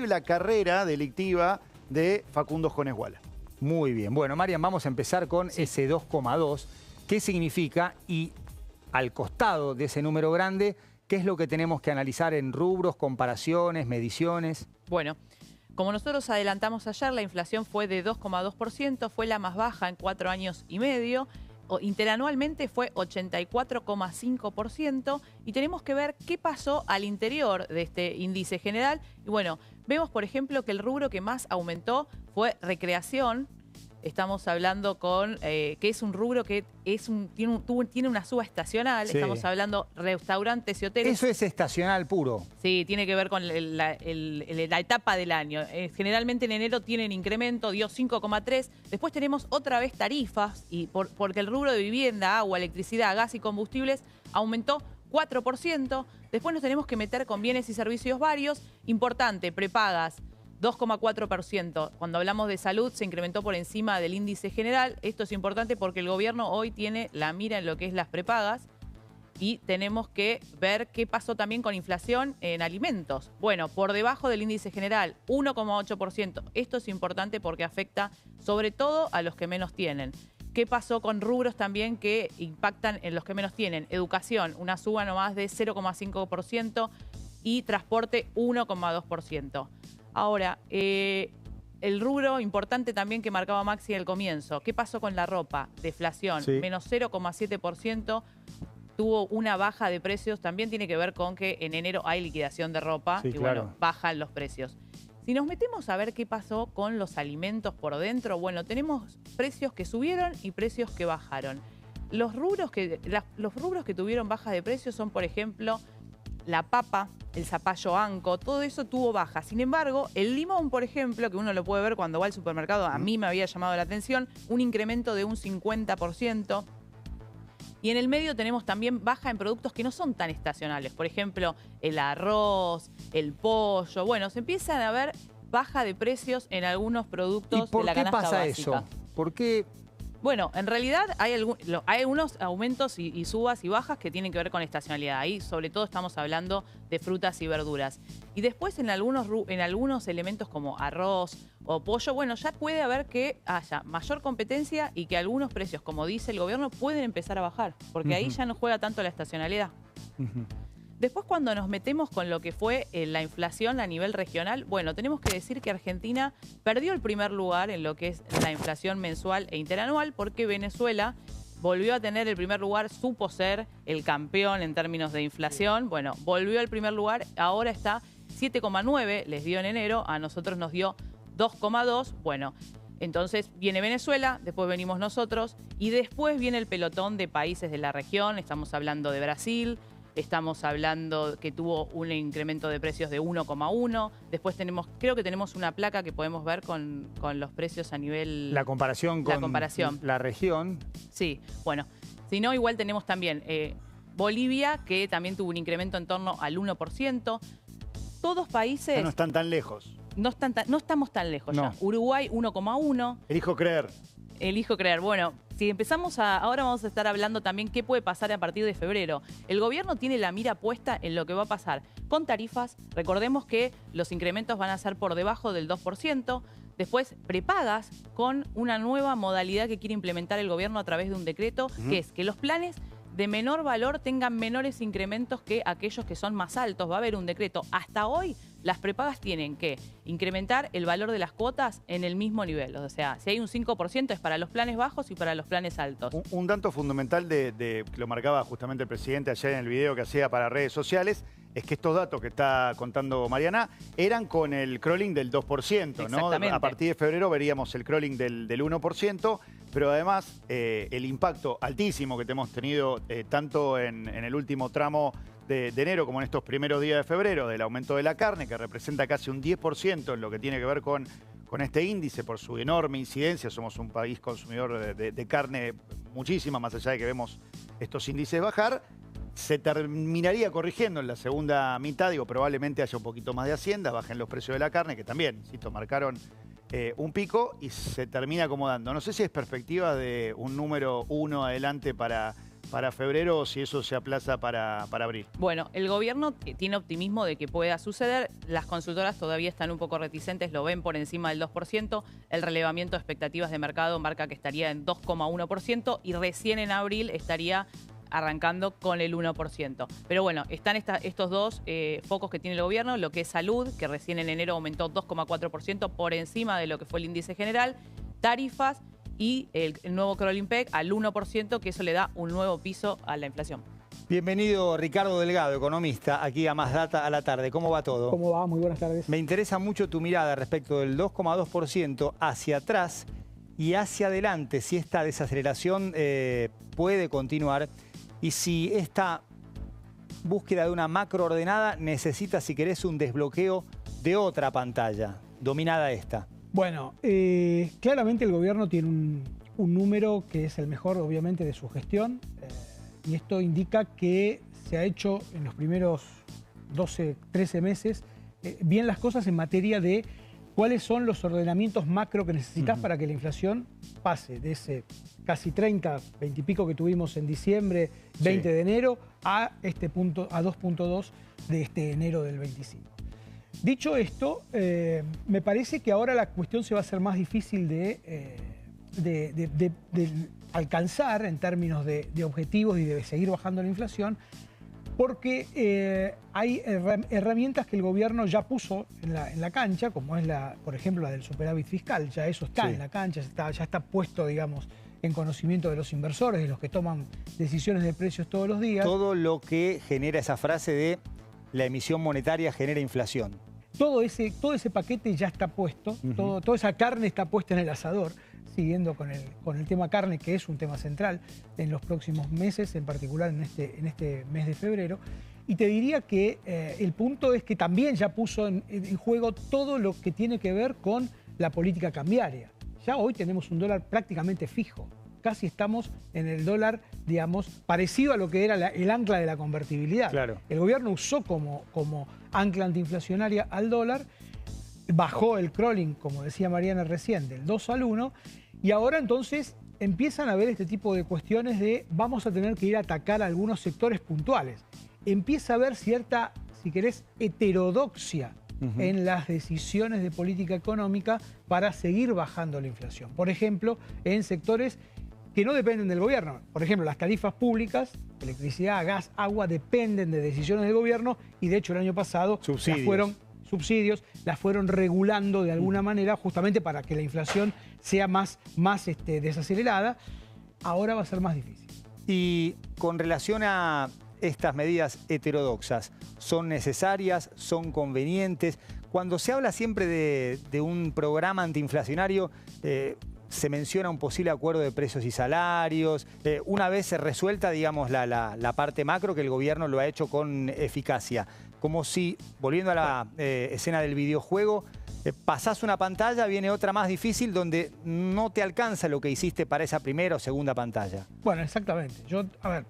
y la carrera delictiva de Facundo Jones Wala. Muy bien. Bueno, Marian, vamos a empezar con ese 2,2. ¿Qué significa? Y al costado de ese número grande, ¿qué es lo que tenemos que analizar en rubros, comparaciones, mediciones? Bueno, como nosotros adelantamos ayer, la inflación fue de 2,2%, fue la más baja en 4 años y medio. Interanualmente fue 84,5% y tenemos que ver qué pasó al interior de este índice general. Y bueno, vemos por ejemplo que el rubro que más aumentó fue recreación. Estamos hablando que es un rubro que tiene una suba estacional. Sí. Estamos hablando restaurantes y hoteles. Eso es estacional puro. Sí, tiene que ver con la etapa del año. Generalmente en enero tienen incremento, dio 5,3. Después tenemos otra vez tarifas, porque el rubro de vivienda, agua, electricidad, gas y combustibles aumentó 4%. Después nos tenemos que meter con bienes y servicios varios. Importante, prepagas. 2,4%. Cuando hablamos de salud se incrementó por encima del índice general. Esto es importante porque el gobierno hoy tiene la mira en lo que es las prepagas y tenemos que ver qué pasó también con inflación en alimentos. Bueno, por debajo del índice general, 1,8%. Esto es importante porque afecta sobre todo a los que menos tienen. ¿Qué pasó con rubros también que impactan en los que menos tienen? Educación, una suba nomás de 0,5% y transporte 1,2%. Ahora, el rubro importante también que marcaba Maxi al comienzo. ¿Qué pasó con la ropa? Deflación, menos 0,7%. Tuvo una baja de precios. También tiene que ver con que en enero hay liquidación de ropa y bueno, bajan los precios. Si nos metemos a ver qué pasó con los alimentos por dentro, bueno, tenemos precios que subieron y precios que bajaron. Los rubros que tuvieron bajas de precios son, por ejemplo, la papa, el zapallo anco, todo eso tuvo baja. Sin embargo, el limón, por ejemplo, que uno lo puede ver cuando va al supermercado, a mí me había llamado la atención, un incremento de un 50%. Y en el medio tenemos también baja en productos que no son tan estacionales. Por ejemplo, el arroz, el pollo. Bueno, se empiezan a ver baja de precios en algunos productos de la canasta básica. ¿Y por qué pasa eso? ¿Por qué? Bueno, en realidad hay algunos aumentos y subas y bajas que tienen que ver con estacionalidad. Ahí sobre todo estamos hablando de frutas y verduras. Y después en algunos elementos como arroz o pollo, bueno, ya puede haber que haya mayor competencia y que algunos precios, como dice el gobierno, pueden empezar a bajar. Porque ahí ya no juega tanto la estacionalidad. Después, cuando nos metemos con lo que fue la inflación a nivel regional, bueno, tenemos que decir que Argentina perdió el primer lugar en lo que es la inflación mensual e interanual porque Venezuela volvió a tener el primer lugar, supo ser el campeón en términos de inflación. Bueno, volvió al primer lugar, ahora está 7,9, les dio en enero, a nosotros nos dio 2,2. Bueno, entonces viene Venezuela, después venimos nosotros y después viene el pelotón de países de la región. Estamos hablando de Brasil. Estamos hablando que tuvo un incremento de precios de 1,1. Después creo que tenemos una placa que podemos ver con los precios a nivel... La comparación con la región. Sí, bueno. Si no, igual tenemos también Bolivia, que también tuvo un incremento en torno al 1%. Todos países... Ya no están tan lejos. No estamos tan lejos ya. Uruguay, 1,1. Elijo creer. Elijo creer. Bueno, si empezamos ahora vamos a estar hablando también qué puede pasar a partir de febrero. El gobierno tiene la mira puesta en lo que va a pasar con tarifas. Recordemos que los incrementos van a ser por debajo del 2%. Después, prepagas con una nueva modalidad que quiere implementar el gobierno a través de un decreto, que es que los planes de menor valor tengan menores incrementos que aquellos que son más altos. Va a haber un decreto. Hasta hoy, las prepagas tienen que incrementar el valor de las cuotas en el mismo nivel. O sea, si hay un 5% es para los planes bajos y para los planes altos. Un dato fundamental que lo marcaba justamente el presidente ayer en el video que hacía para redes sociales, es que estos datos que está contando Mariana eran con el crawling del 2%, ¿no? A partir de febrero veríamos el crawling del 1%, pero además el impacto altísimo que hemos tenido tanto en el último tramo de enero como en estos primeros días de febrero del aumento de la carne, que representa casi un 10% en lo que tiene que ver con este índice por su enorme incidencia. Somos un país consumidor de carne muchísima, más allá de que vemos estos índices bajar. Se terminaría corrigiendo en la segunda mitad, digo, probablemente haya un poquito más de hacienda, bajen los precios de la carne, que también, insisto, marcaron un pico y se termina acomodando. No sé si es perspectiva de un número 1 adelante para para febrero o si eso se aplaza para abril. Bueno, el gobierno tiene optimismo de que pueda suceder. Las consultoras todavía están un poco reticentes, lo ven por encima del 2%. El relevamiento de expectativas de mercado marca que estaría en 2,1% y recién en abril estaría arrancando con el 1%. Pero bueno, están estos dos focos que tiene el gobierno, lo que es salud, que recién en enero aumentó 2,4% por encima de lo que fue el índice general, tarifas y el nuevo crawling peg al 1%, que eso le da un nuevo piso a la inflación. Bienvenido Ricardo Delgado, economista, aquí a Más Data a la tarde. ¿Cómo va todo? ¿Cómo va? Muy buenas tardes. Me interesa mucho tu mirada respecto del 2,2% hacia atrás y hacia adelante, si esta desaceleración puede continuar y si esta búsqueda de una macro ordenada necesita, si querés, un desbloqueo de otra pantalla, dominada esta. Bueno, claramente el gobierno tiene un número que es el mejor, obviamente, de su gestión. Y esto indica que se ha hecho en los primeros 12, 13 meses bien las cosas en materia de cuáles son los ordenamientos macro que necesitas para que la inflación pase de ese casi 30, 20 y pico que tuvimos en diciembre, 20 de enero, a este punto, a 2,2 de este enero del 25. Dicho esto, me parece que ahora la cuestión se va a hacer más difícil de alcanzar en términos de objetivos y de seguir bajando la inflación, porque hay herramientas que el gobierno ya puso en la cancha, como es, por ejemplo, la del superávit fiscal. Ya eso está en la cancha, ya está puesto, digamos, en conocimiento de los inversores, de los que toman decisiones de precios todos los días. Todo lo que genera esa frase de la emisión monetaria genera inflación. Todo ese paquete ya está puesto, toda esa carne está puesta en el asador, siguiendo con el tema carne, que es un tema central en los próximos meses, en particular en este mes de febrero. Y te diría que el punto es que también ya puso en juego todo lo que tiene que ver con la política cambiaria. Ya hoy tenemos un dólar prácticamente fijo. Casi estamos en el dólar, digamos, parecido a lo que era el ancla de la convertibilidad. Claro. El gobierno usó como ancla antiinflacionaria al dólar, bajó el crawling, como decía Mariana recién, del 2 al 1, y ahora entonces empiezan a haber este tipo de cuestiones de vamos a tener que ir a atacar a algunos sectores puntuales. Empieza a haber cierta, si querés, heterodoxia en las decisiones de política económica para seguir bajando la inflación. Por ejemplo, en sectores que no dependen del gobierno. Por ejemplo, las tarifas públicas, electricidad, gas, agua, dependen de decisiones del gobierno y de hecho el año pasado las fueron regulando de alguna manera justamente para que la inflación sea más desacelerada. Ahora va a ser más difícil. Y con relación a estas medidas heterodoxas, ¿son necesarias? ¿Son convenientes? Cuando se habla siempre de un programa antiinflacionario, se menciona un posible acuerdo de precios y salarios. Una vez resuelta, digamos, la parte macro, que el gobierno lo ha hecho con eficacia. Como si, volviendo a la escena del videojuego, pasás una pantalla, viene otra más difícil donde no te alcanza lo que hiciste para esa primera o segunda pantalla. Bueno, exactamente. Yo, a ver,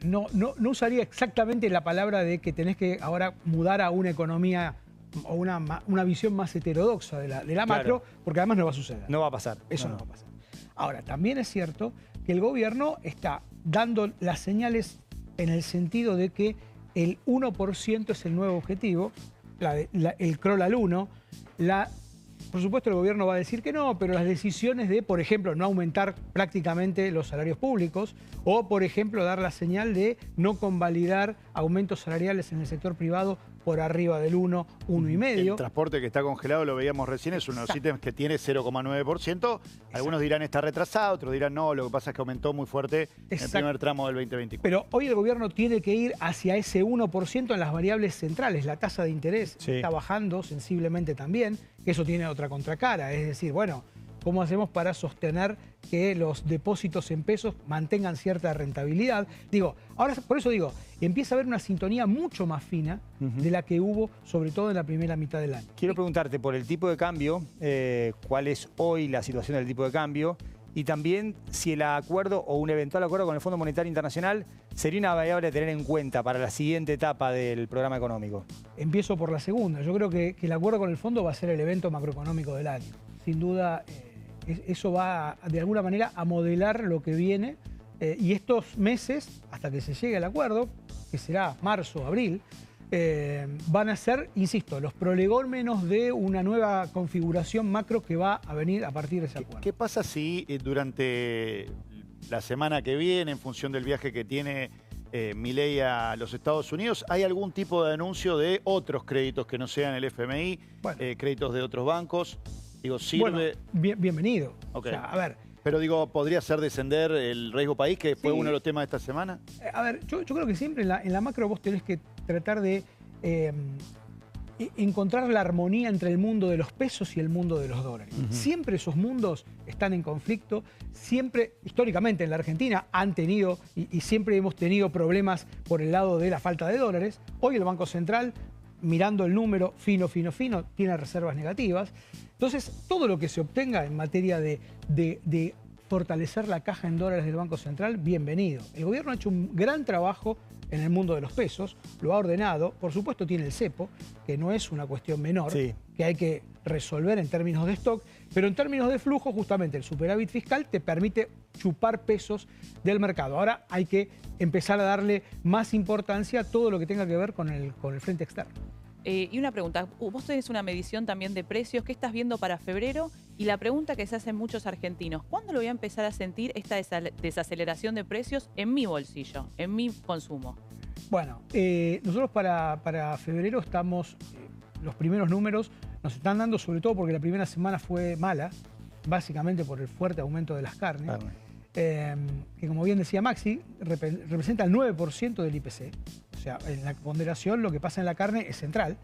no usaría exactamente la palabra de que tenés que ahora mudar a una economía o una visión más heterodoxa de la macro, porque además no va a suceder. No va a pasar. Eso no va a pasar. Ahora, también es cierto que el gobierno está dando las señales en el sentido de que el 1% es el nuevo objetivo, el crawl al 1. Por supuesto, el gobierno va a decir que no, pero las decisiones de, por ejemplo, no aumentar prácticamente los salarios públicos o, por ejemplo, dar la señal de no convalidar aumentos salariales en el sector privado por arriba del 1, 1,5. El transporte que está congelado, lo veíamos recién, es uno de los ítems que tiene 0,9%. Algunos dirán está retrasado, otros dirán no, lo que pasa es que aumentó muy fuerte en el primer tramo del 2024. Pero hoy el gobierno tiene que ir hacia ese 1% en las variables centrales. La tasa de interés está bajando sensiblemente también, que eso tiene otra contracara. Es decir, bueno, ¿cómo hacemos para sostener que los depósitos en pesos mantengan cierta rentabilidad? Digo, ahora por eso digo, empieza a haber una sintonía mucho más fina de la que hubo, sobre todo en la primera mitad del año. Quiero preguntarte por el tipo de cambio, cuál es hoy la situación del tipo de cambio y también si el acuerdo o un eventual acuerdo con el Fondo Monetario Internacional sería una variable a tener en cuenta para la siguiente etapa del programa económico. Empiezo por la segunda. Yo creo que el acuerdo con el fondo va a ser el evento macroeconómico del año. Sin duda, eso va de alguna manera a modelar lo que viene Y estos meses, hasta que se llegue al acuerdo, que será marzo, abril, van a ser, insisto, los prolegómenos de una nueva configuración macro que va a venir a partir de ese acuerdo. ¿Qué pasa si durante la semana que viene, en función del viaje que tiene Milei a los Estados Unidos, hay algún tipo de anuncio de otros créditos que no sean el FMI, créditos de otros bancos? Digo, sirve... Bueno, bienvenido. Okay. O sea, a ver... Pero digo, ¿podría hacer descender el riesgo país, que fue uno de los temas de esta semana? A ver, yo creo que siempre en la macro vos tenés que tratar de encontrar la armonía entre el mundo de los pesos y el mundo de los dólares. Siempre esos mundos están en conflicto, siempre, históricamente en la Argentina, han tenido y siempre hemos tenido problemas por el lado de la falta de dólares. Hoy el Banco Central, mirando el número fino, tiene reservas negativas. Entonces, todo lo que se obtenga en materia de fortalecer la caja en dólares del Banco Central, bienvenido. El gobierno ha hecho un gran trabajo en el mundo de los pesos, lo ha ordenado. Por supuesto tiene el cepo, que no es una cuestión menor, que hay que resolver en términos de stock, pero en términos de flujo, justamente el superávit fiscal te permite chupar pesos del mercado. Ahora hay que empezar a darle más importancia a todo lo que tenga que ver con el frente externo. Y una pregunta, vos tenés una medición también de precios, ¿qué estás viendo para febrero? Y la pregunta que se hacen muchos argentinos, ¿cuándo lo voy a empezar a sentir esta desaceleración de precios en mi bolsillo, en mi consumo? Bueno, nosotros para febrero estamos, los primeros números nos están dando, sobre todo porque la primera semana fue mala, básicamente por el fuerte aumento de las carnes, que como bien decía Maxi, representa el 9% del IPC. O sea, en la ponderación lo que pasa en la carne es central.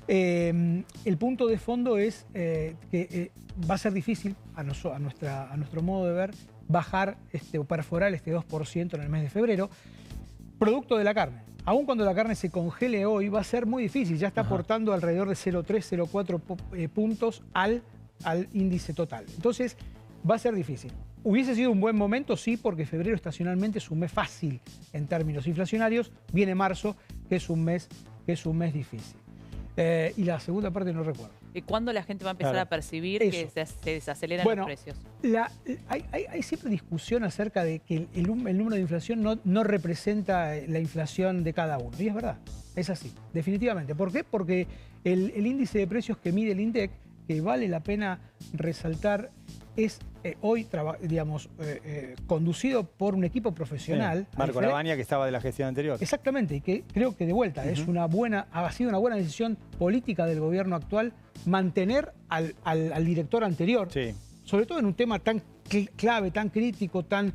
El punto de fondo es que va a ser difícil, a nuestro modo de ver, bajar o perforar este 2% en el mes de febrero, producto de la carne. Aún cuando la carne se congele hoy, va a ser muy difícil. Ya está aportando alrededor de 0,3, 0,4 puntos al índice total. Entonces, va a ser difícil. ¿Hubiese sido un buen momento? Sí, porque febrero estacionalmente es un mes fácil en términos inflacionarios. Viene marzo, que es un mes difícil. Y la segunda parte no recuerdo. ¿Cuándo la gente va a empezar a percibir que se desaceleran los precios? Hay siempre discusión acerca de que el número de inflación no representa la inflación de cada uno. Y es verdad, es así, definitivamente. ¿Por qué? Porque el índice de precios que mide el INDEC, que vale la pena resaltar, es hoy, digamos, conducido por un equipo profesional. Marco Lavagna, que estaba de la gestión anterior. Exactamente, y que creo que de vuelta ha sido una buena decisión política del gobierno actual mantener al director anterior, sobre todo en un tema tan clave, tan crítico, tan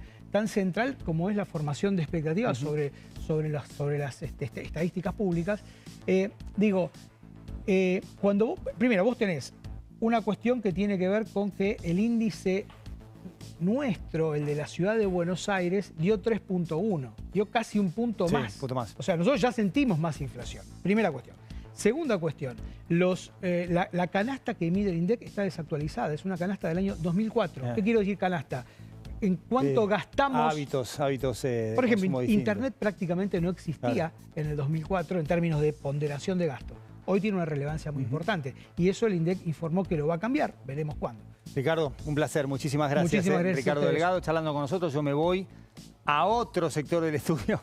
central como es la formación de expectativas sobre las estadísticas públicas. Primero, vos tenés una cuestión que tiene que ver con que el índice nuestro, el de la ciudad de Buenos Aires, dio 3,1. Dio casi un punto más. O sea, nosotros ya sentimos más inflación. Primera cuestión. Segunda cuestión, la canasta que mide el INDEC está desactualizada. Es una canasta del año 2004. ¿Qué quiero decir canasta? En cuanto gastamos... Hábitos por ejemplo, Internet prácticamente no existía en el 2004 en términos de ponderación de gasto. Hoy tiene una relevancia muy importante. Y eso el INDEC informó que lo va a cambiar. Veremos cuándo. Ricardo, un placer. Muchísimas gracias. Muchísimas gracias Ricardo Delgado charlando con nosotros. Yo me voy a otro sector del estudio